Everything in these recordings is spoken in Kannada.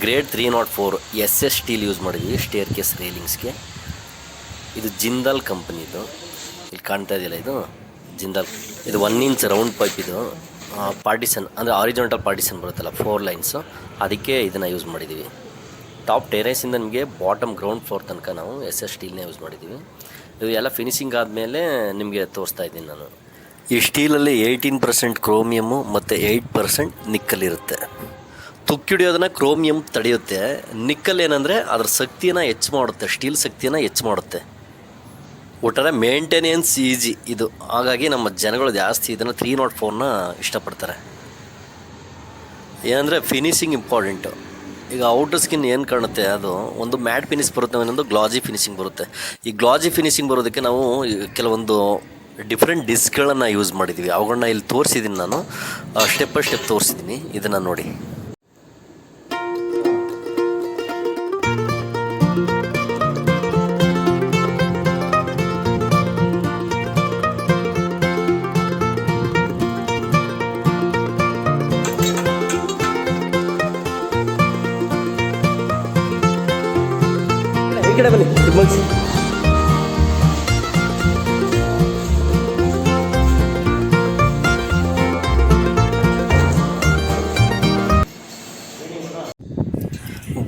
ಗ್ರೇಡ್ 304 SS ಸ್ಟೀಲ್ ಯೂಸ್ ಮಾಡಿದ್ವಿ ಸ್ಟೇರ್ ಕೇಸ್ ರೇಲಿಂಗ್ಸ್ಗೆ. ಇದು ಜಿಂದಾಲ್ ಕಂಪ್ನಿದು, ಇಲ್ಲಿ ಕಾಣ್ತಾ ಇದೆಯಲ್ಲ ಇದು ಜಿಂದಾಲ್. ಇದು 1 ಇಂಚ್ ರೌಂಡ್ ಪೈಪ್. ಇದು ಪಾರ್ಟಿಷನ್ ಅಂದರೆ ಆರಿಜೆಂಟಲ್ ಪಾರ್ಟಿಷನ್ ಬರುತ್ತಲ್ಲ 4 ಲೈನ್ಸು, ಅದಕ್ಕೆ ಇದನ್ನು ಯೂಸ್ ಮಾಡಿದ್ದೀವಿ. ಟಾಪ್ ಟೆರೇಸಿಂದ ನಿಮಗೆ ಬಾಟಮ್ ಗ್ರೌಂಡ್ ಫ್ಲೋರ್ ತನಕ ನಾವು SS ಸ್ಟೀಲ್ನೇ ಯೂಸ್ ಮಾಡಿದ್ದೀವಿ. ಇದು ಎಲ್ಲ ಫಿನಿಶಿಂಗ್ ಆದಮೇಲೆ ನಿಮಗೆ ತೋರಿಸ್ತಾ ಇದ್ದೀನಿ ನಾನು. ಈ ಸ್ಟೀಲಲ್ಲಿ 18% ಕ್ರೋಮಿಯಮ್ಮು ಮತ್ತು 8% ನಿಕ್ಕಲ್ ಇರುತ್ತೆ. ತುಕ್ಕು ಹಿಡಿಯೋದನ್ನು ಕ್ರೋಮಿಯಂ ತಡೆಯುತ್ತೆ. ನಿಕ್ಕಲ್ ಏನಂದರೆ ಅದರ ಶಕ್ತಿಯನ್ನು ಹೆಚ್ಚು ಮಾಡುತ್ತೆ, ಸ್ಟೀಲ್ ಶಕ್ತಿಯನ್ನು ಹೆಚ್ಚು ಮಾಡುತ್ತೆ. ಒಟ್ಟಾರೆ ಮೇಂಟೆನೆನ್ಸ್ ಈಜಿ ಇದು. ಹಾಗಾಗಿ ನಮ್ಮ ಜನಗಳು ಜಾಸ್ತಿ ಇದನ್ನು 304ನ ಇಷ್ಟಪಡ್ತಾರೆ. ಏನಂದರೆ ಫಿನಿಶಿಂಗ್ ಇಂಪಾರ್ಟೆಂಟು. ಈಗ ಔಟರ್ ಸ್ಕಿನ್ ಏನು ಕಾಣುತ್ತೆ ಅದು ಒಂದು ಮ್ಯಾಟ್ ಫಿನಿಶ್ ಬರುತ್ತೆ, ಇನ್ನೊಂದು ಗ್ಲಾಜಿ ಫಿನಿಶಿಂಗ್ ಬರುತ್ತೆ. ಈ ಗ್ಲಾಜಿ ಫಿನಿಶಿಂಗ್ ಬರೋದಕ್ಕೆ ನಾವು ಕೆಲವೊಂದು ಡಿಫ್ರೆಂಟ್ ಡಿಸ್ಕ್ಗಳನ್ನು ಯೂಸ್ ಮಾಡಿದ್ದೀವಿ. ಅವುಗಳನ್ನ ಇಲ್ಲಿ ತೋರಿಸಿದ್ದೀನಿ ನಾನು, ಸ್ಟೆಪ್ ಬೈ ಸ್ಟೆಪ್ ತೋರಿಸಿದ್ದೀನಿ. ಇದನ್ನು ನೋಡಿ. ಈ ಕಡೆ ಬನ್ನಿ ಮುಗಿಸಿ.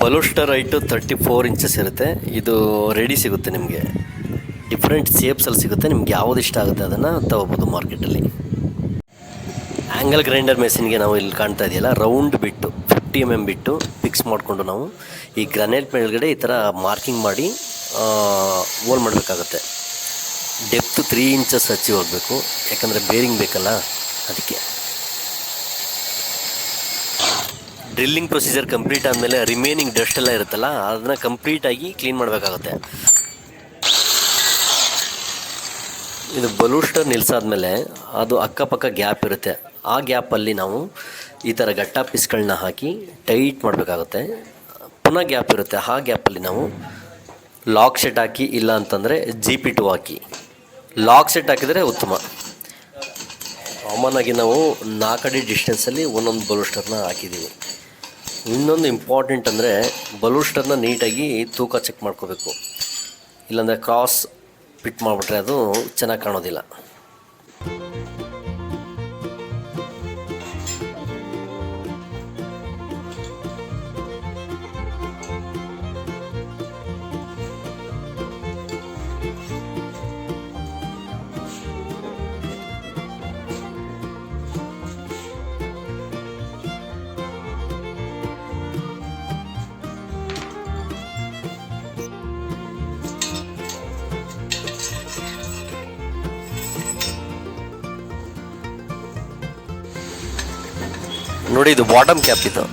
ಬಲೂಸ್ಟರ್ ಹೈಟು 34 ಇಂಚಸ್ ಇರುತ್ತೆ. ಇದು ರೆಡಿ ಸಿಗುತ್ತೆ ನಿಮಗೆ, ಡಿಫ್ರೆಂಟ್ ಶೇಪ್ಸಲ್ಲಿ ಸಿಗುತ್ತೆ. ನಿಮ್ಗೆ ಯಾವುದು ಇಷ್ಟ ಆಗುತ್ತೆ ಅದನ್ನು ತಗೋಬೋದು ಮಾರ್ಕೆಟಲ್ಲಿ. ಆ್ಯಂಗಲ್ ಗ್ರೈಂಡರ್ ಮೆಷಿನ್ಗೆ ನಾವು ಇಲ್ಲಿ ಕಾಣ್ತಾ ಇದೆಯಲ್ಲ ರೌಂಡ್ ಬಿಟ್ಟು 50 mm ಬಿಟ್ಟು ಫಿಕ್ಸ್ ಮಾಡಿಕೊಂಡು ನಾವು ಈ ಗ್ರಾನೈಟ್ ಮೇಲ್ಗಡೆ ಈ ಥರ ಮಾರ್ಕಿಂಗ್ ಮಾಡಿ ಹೋಲ್ ಮಾಡಬೇಕಾಗತ್ತೆ. ಡೆಪ್ತು 3 ಇಂಚಸ್ ಹಚ್ಚಿ ಹೋಗಬೇಕು, ಯಾಕಂದರೆ ಬೇರಿಂಗ್ ಬೇಕಲ್ಲ ಅದಕ್ಕೆ. ಡ್ರಿಲ್ಲಿಂಗ್ ಪ್ರೊಸೀಜರ್ ಕಂಪ್ಲೀಟ್ ಆದಮೇಲೆ ರಿಮೈನಿಂಗ್ ಡಸ್ಟ್ ಎಲ್ಲ ಇರುತ್ತಲ್ಲ ಅದನ್ನು ಕಂಪ್ಲೀಟಾಗಿ ಕ್ಲೀನ್ ಮಾಡಬೇಕಾಗುತ್ತೆ. ಇದು ಬಲೂಸ್ಟರ್ ನಿಲ್ಲಿಸಾದ್ಮೇಲೆ ಅದು ಅಕ್ಕಪಕ್ಕ ಗ್ಯಾಪ್ ಇರುತ್ತೆ. ಆ ಗ್ಯಾಪಲ್ಲಿ ನಾವು ಈ ಥರ ಗಟ್ಟಾ ಪೀಸ್ಗಳನ್ನ ಹಾಕಿ ಟೈಟ್ ಮಾಡಬೇಕಾಗುತ್ತೆ. ಪುನಃ ಗ್ಯಾಪ್ ಇರುತ್ತೆ, ಆ ಗ್ಯಾಪಲ್ಲಿ ನಾವು ಲಾಕ್ ಸೆಟ್ ಹಾಕಿ, ಇಲ್ಲ ಅಂತಂದರೆ GP2 ಹಾಕಿ. ಲಾಕ್ ಸೆಟ್ ಹಾಕಿದರೆ ಉತ್ತಮ. ಕಾಮನ್ ಆಗಿ ನಾವು 4 ಅಡಿ ಡಿಸ್ಟೆನ್ಸಲ್ಲಿ ಒಂದೊಂದು ಬಲೂಸ್ಟರ್ನ ಹಾಕಿದ್ದೀವಿ. ಇನ್ನೊಂದು ಇಂಪಾರ್ಟೆಂಟ್ ಅಂದರೆ ಬಲೂಸ್ಟರ್ನ ನೀಟಾಗಿ ತೂಕ ಚೆಕ್ ಮಾಡ್ಕೋಬೇಕು, ಇಲ್ಲಾಂದರೆ ಕ್ರಾಸ್ ಫಿಟ್ ಮಾಡಿಬಿಟ್ರೆ ಅದು ಚೆನ್ನಾಗಿ ಕಾಣೋದಿಲ್ಲ. ನೋಡಿ, ಇದು ಬಾಟಮ್ ಕ್ಯಾಪ್ ಇದು.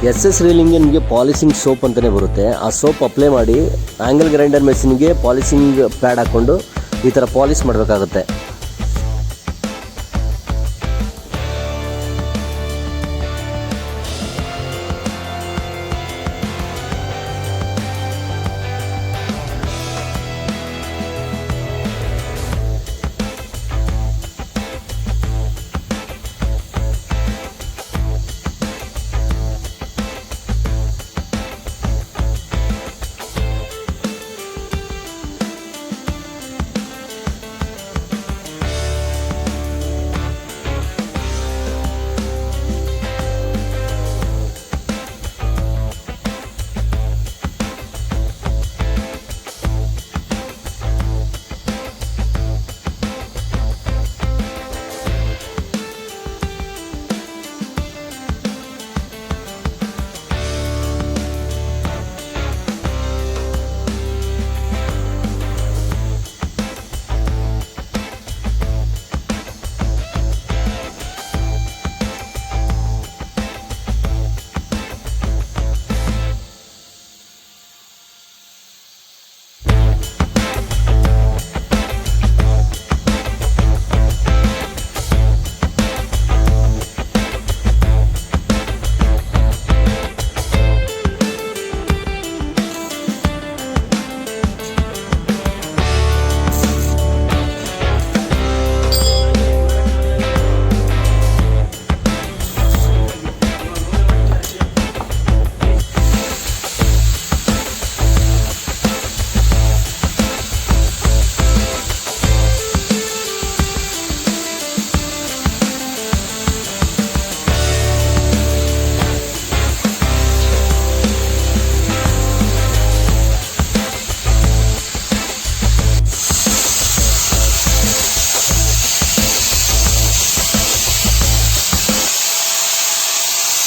ಎಸ್ ಎಸ್ ರೀಲಿಂಗ್ಗೆ ನಿಮಗೆ ಪಾಲಿಸಿಂಗ್ ಸೋಪ್ ಅಂತಲೇ ಬರುತ್ತೆ. ಆ ಸೋಪ್ ಅಪ್ಲೈ ಮಾಡಿ ಆ್ಯಂಗಲ್ ಗ್ರೈಂಡರ್ ಮೆಷಿನ್ಗೆ ಪಾಲಿಸಿಂಗ್ ಪ್ಯಾಡ್ ಹಾಕ್ಕೊಂಡು ಈ ಥರ ಪಾಲಿಷ್ ಮಾಡಬೇಕಾಗುತ್ತೆ.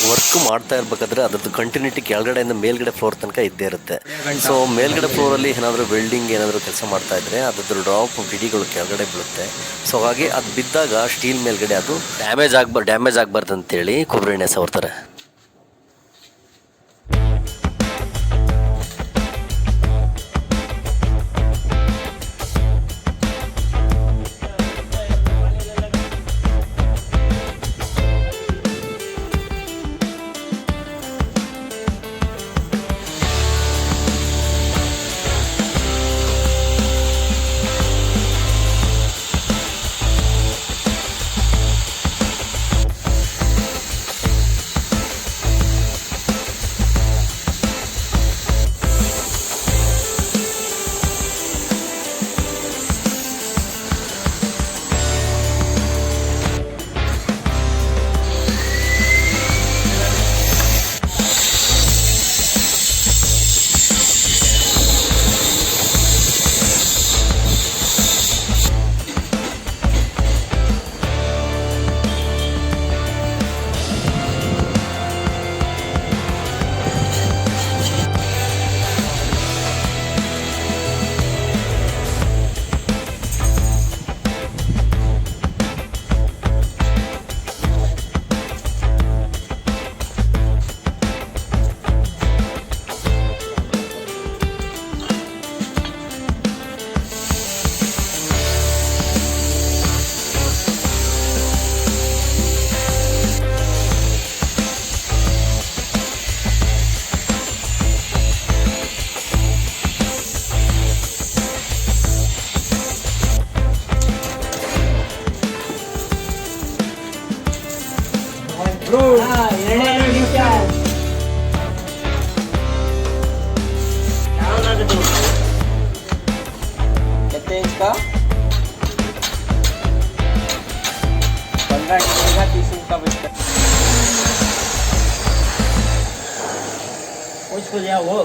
ವರ್ಕ್ ಮಾಡ್ತಾ ಇರಬೇಕಾದ್ರೆ ಅದ್ರದ್ದು ಕಂಟಿನ್ಯೂಟಿ ಕೆಳಗಡೆಯಿಂದ ಮೇಲ್ಗಡೆ ಫ್ಲೋರ್ ತನಕ ಇದ್ದೇ ಇರುತ್ತೆ. ಸೊ ಮೇಲ್ಗಡೆ ಫ್ಲೋರಲ್ಲಿ ಏನಾದರೂ ವೆಲ್ಡಿಂಗ್ ಏನಾದರೂ ಕೆಲಸ ಮಾಡ್ತಾ ಇದ್ರೆ ಅದ್ರದ್ದು ಡ್ರಾಪ್ ಬಿಡಿಗಳು ಕೆಳಗಡೆ ಬೀಳುತ್ತೆ. ಸೊ ಹಾಗಾಗಿ ಅದು ಬಿದ್ದಾಗ ಸ್ಟೀಲ್ ಮೇಲ್ಗಡೆ ಅದು ಡ್ಯಾಮೇಜ್ ಆಗಬಾರ್ದು ಅಂತೇಳಿ ಕೊಬ್ಬರಿ ಎಣ್ಣೆ ಸವರ್ತಾರೆ. कितने इंच का 15 इंच का 30 इंच का बचता उसको लिया वो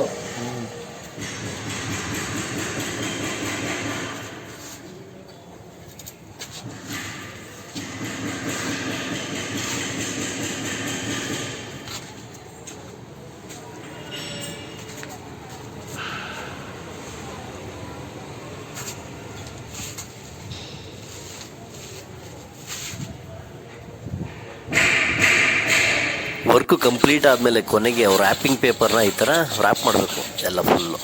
ವರ್ಕ್ ವರ್ಕು ಕಂಪ್ಲೀಟ್ ಆದಮೇಲೆ ಕೊನೆಗೆ ರ್ಯಾಪಿಂಗ್ ಪೇಪರ್ನ ಈ ಥರ ರ್ಯಾಪ್ ಮಾಡಬೇಕು ಎಲ್ಲ ಫುಲ್ಲು.